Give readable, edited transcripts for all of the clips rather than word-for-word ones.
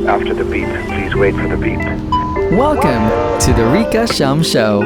After the beep, please wait for the beep. Welcome to the Rica Sham Show.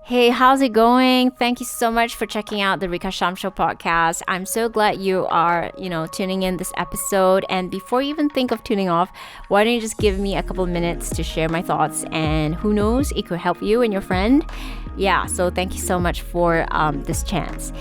Hey, how's it going? Thank you so much for checking out the Rica Sham Show podcast. I'm so glad you are, tuning in this episode. And before you even think of tuning off, why don't you just give me a couple of minutes to share my thoughts? And who knows, it could help you and your friend. Yeah, so thank you so much for this chance.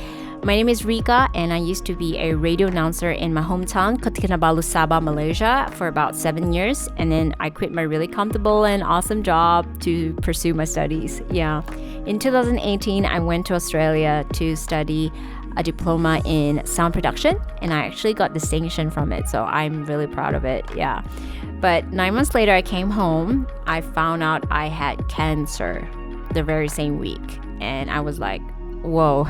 My name is Rica, and I used to be a radio announcer in my hometown, Kota Kinabalu, Sabah, Malaysia, for about 7 years. And then I quit my really comfortable and awesome job to pursue my studies. Yeah. In 2018, I went to Australia to study a diploma in sound production, and I actually got distinction from it, so I'm really proud of it. Yeah. But 9 months later, I came home. I found out I had cancer the very same week, and I was like, whoa.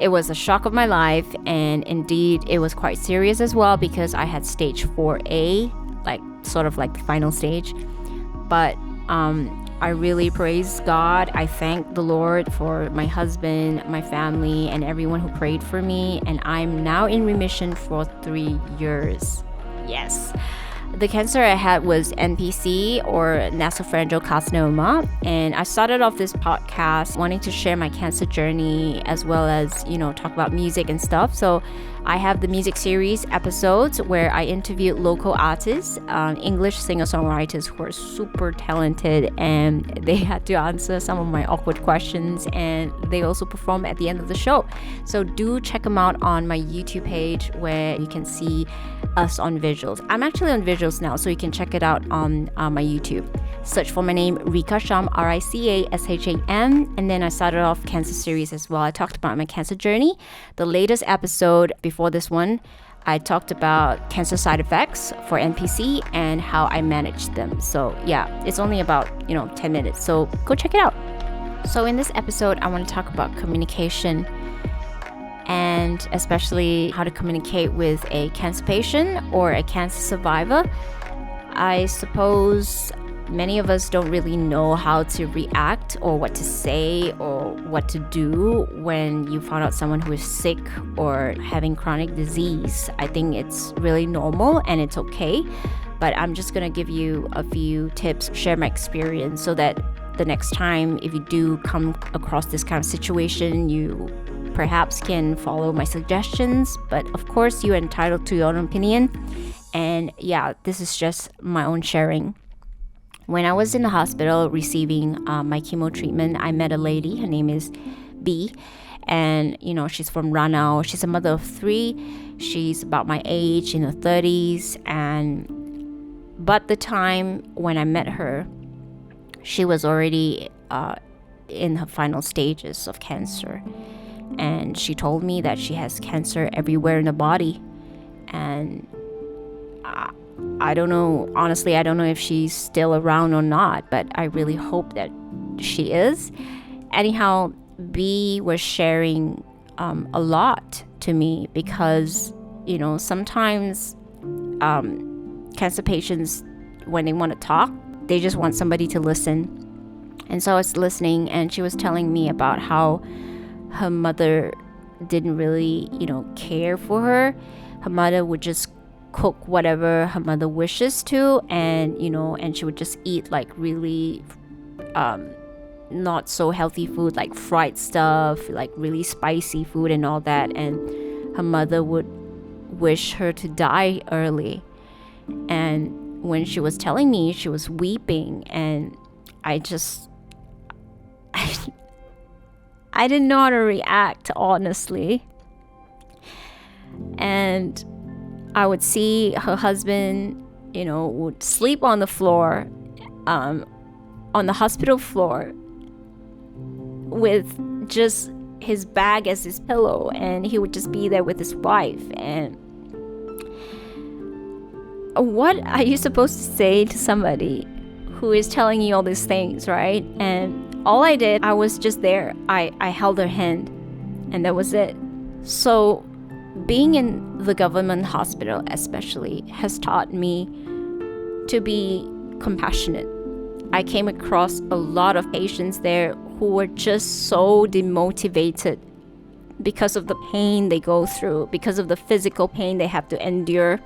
It was a shock of my life, and indeed it was quite serious as well because I had stage 4A, sort of like the final stage. But I really praise God. I thank the Lord for my husband, my family, and everyone who prayed for me, and I'm now in remission for 3 years. Yes. The cancer I had was NPC, or Nasopharyngeal Carcinoma, and I started off this podcast wanting to share my cancer journey as well as, talk about music and stuff. So I have the music series episodes where I interviewed local artists, English singer-songwriters who are super talented, and they had to answer some of my awkward questions, and they also perform at the end of the show. So do check them out on my YouTube page where you can see us on visuals. I'm actually on visuals now, so you can check it out on my YouTube. Search for my name, Rica Sham, RICASHAM, and then I started off cancer series as well. I talked about my cancer journey. The latest episode before this one, I talked about cancer side effects for NPC and how I managed them. So yeah, it's only about 10 minutes, so go check it out. So in this episode, I want to talk about communication, and especially how to communicate with a cancer patient or a cancer survivor. I suppose many of us don't really know how to react or what to say or what to do when you find out someone who is sick or having chronic disease. I think it's really normal and it's okay, but I'm just gonna give you a few tips, share my experience, so that the next time if you do come across this kind of situation, you perhaps can follow my suggestions. But of course, you're entitled to your own opinion. And yeah, this is just my own sharing. When I was in the hospital receiving my chemo treatment, I met a lady. Her name is B. And, she's from Ranau. She's a mother of 3. She's about my age, in her 30s. But the time when I met her, she was already in her final stages of cancer. And she told me that she has cancer everywhere in the body. And I don't know, honestly, I don't know if she's still around or not, but I really hope that she is. Anyhow, B was sharing a lot to me because, sometimes cancer patients, when they want to talk, they just want somebody to listen. And so I was listening, and she was telling me about how her mother didn't really, care for her. Her mother would just cook whatever her mother wishes to, and and she would just eat really not so healthy food, like fried stuff, like really spicy food and all that. And her mother would wish her to die early. And when she was telling me, she was weeping, and I didn't know how to react, honestly. And I would see her husband, would sleep on the floor, on the hospital floor, with just his bag as his pillow, and he would just be there with his wife. And what are you supposed to say to somebody who is telling you all these things, right? And all I did, I was just there. I held her hand, and that was it. So being in the government hospital especially has taught me to be compassionate. I came across a lot of patients there who were just so demotivated. because of the pain they go through, because of the physical pain they have to endure.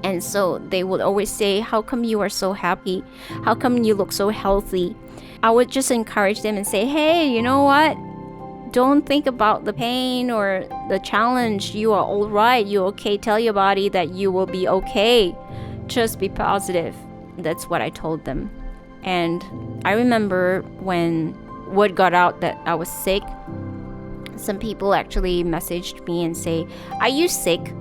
And so they would always say, how come you are so happy? How come you look so healthy? I would just encourage them and say, hey, you know what? Don't think about the pain or the challenge. You are all right. You're okay. Tell your body that you will be okay. Just be positive. That's what I told them. And I remember when word got out that I was sick, some people actually messaged me and say, are you sick?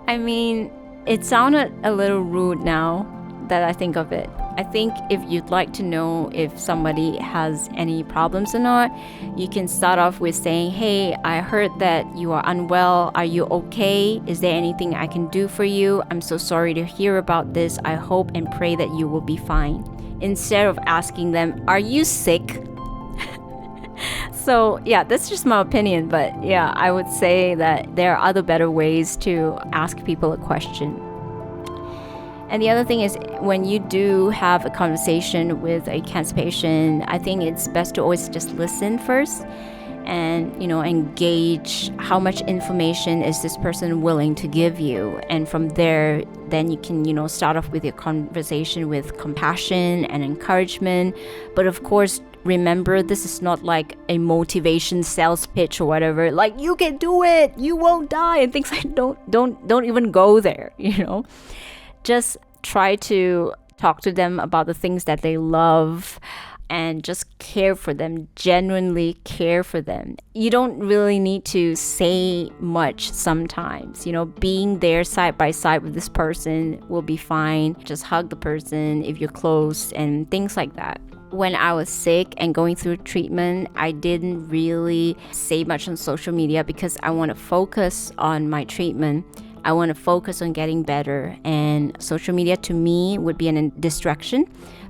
I mean, it sounded a little rude now that I think of it. I think if you'd like to know if somebody has any problems or not, you can start off with saying, hey, I heard that you are unwell. Are you okay? Is there anything I can do for you? I'm so sorry to hear about this. I hope and pray that you will be fine. Instead of asking them, are you sick? So yeah, that's just my opinion. But yeah, I would say that there are other better ways to ask people a question. And the other thing is, when you do have a conversation with a cancer patient, I think it's best to always just listen first and, engage how much information is this person willing to give you. And from there, then you can, start off with your conversation with compassion and encouragement. But of course, remember, this is not like a motivation sales pitch or whatever. Like, you can do it, you won't die, and things like don't even go there, Just try to talk to them about the things that they love and just care for them, genuinely care for them. You don't really need to say much sometimes. Being there side by side with this person will be fine. Just hug the person if you're close and things like that. When I was sick and going through treatment, I didn't really say much on social media because I want to focus on my treatment. I want to focus on getting better, and social media to me would be a distraction.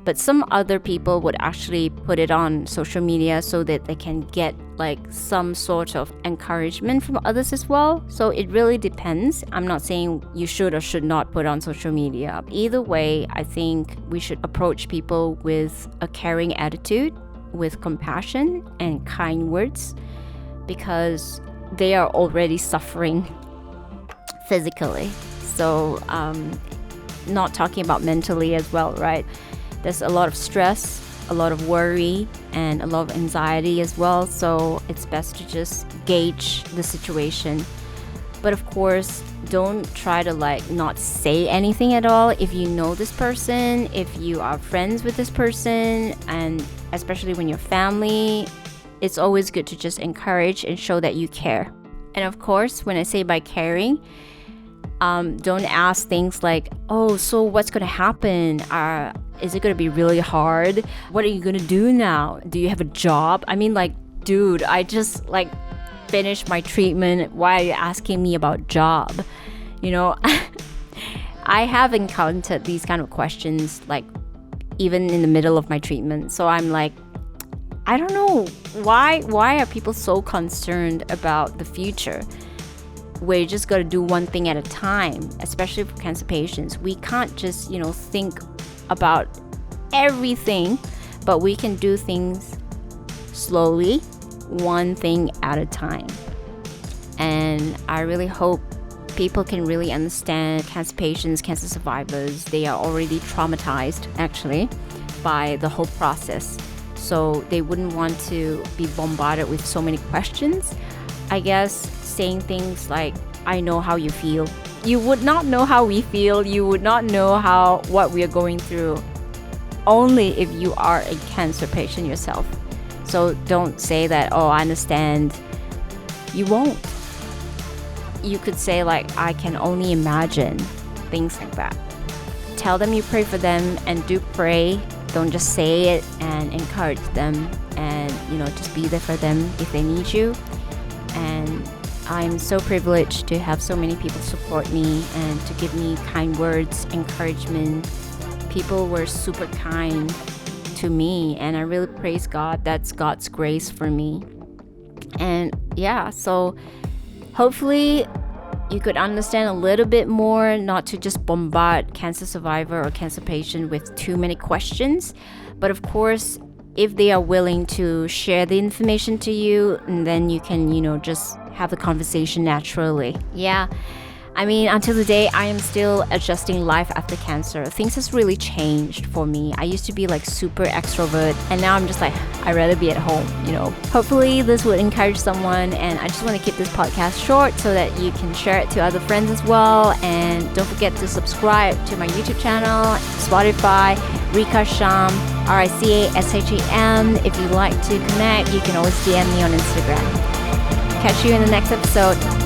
But some other people would actually put it on social media so that they can get like some sort of encouragement from others as well. So it really depends. I'm not saying you should or should not put on social media. Either way, I think we should approach people with a caring attitude, with compassion and kind words, because they are already suffering physically. So not talking about mentally as well, right? There's a lot of stress, a lot of worry, and a lot of anxiety as well. So it's best to just gauge the situation. But of course, don't try to not say anything at all. If you know this person, if you are friends with this person, and especially when you're family, it's always good to just encourage and show that you care. And of course, when I say by caring, don't ask things like, oh, so what's going to happen? Is it going to be really hard? What are you going to do now? Do you have a job? I mean, dude, I just finished my treatment. Why are you asking me about job? I have encountered these kind of questions, even in the middle of my treatment. So I'm I don't know, why are people so concerned about the future? We just got to do one thing at a time, especially for cancer patients. We can't just, think about everything, but we can do things slowly, one thing at a time. And I really hope people can really understand cancer patients, cancer survivors. They are already traumatized, actually, by the whole process. So they wouldn't want to be bombarded with so many questions. I guess saying things like, I know how you feel. You would not know how we feel. You would not know what we are going through, only if you are a cancer patient yourself. So don't say that, oh, I understand. You won't. You could say I can only imagine, things like that. Tell them you pray for them, and do pray. Don't just say it, and encourage them, and just be there for them if they need you. And I'm so privileged to have so many people support me and to give me kind words, encouragement. People were super kind to me, and I really praise God. That's God's grace for me. And yeah, so hopefully you could understand a little bit more, not to just bombard cancer survivor or cancer patient with too many questions. But of course, if they are willing to share the information to you, and then you can, just have the conversation naturally. Yeah. I mean, until today, I am still adjusting life after cancer. Things has really changed for me. I used to be like super extrovert, and now I'm just like, I'd rather be at home, Hopefully this would encourage someone, and I just want to keep this podcast short so that you can share it to other friends as well. And don't forget to subscribe to my YouTube channel, Spotify, Rica Sham, RICASHAM. If you'd like to connect, you can always DM me on Instagram. Catch you in the next episode.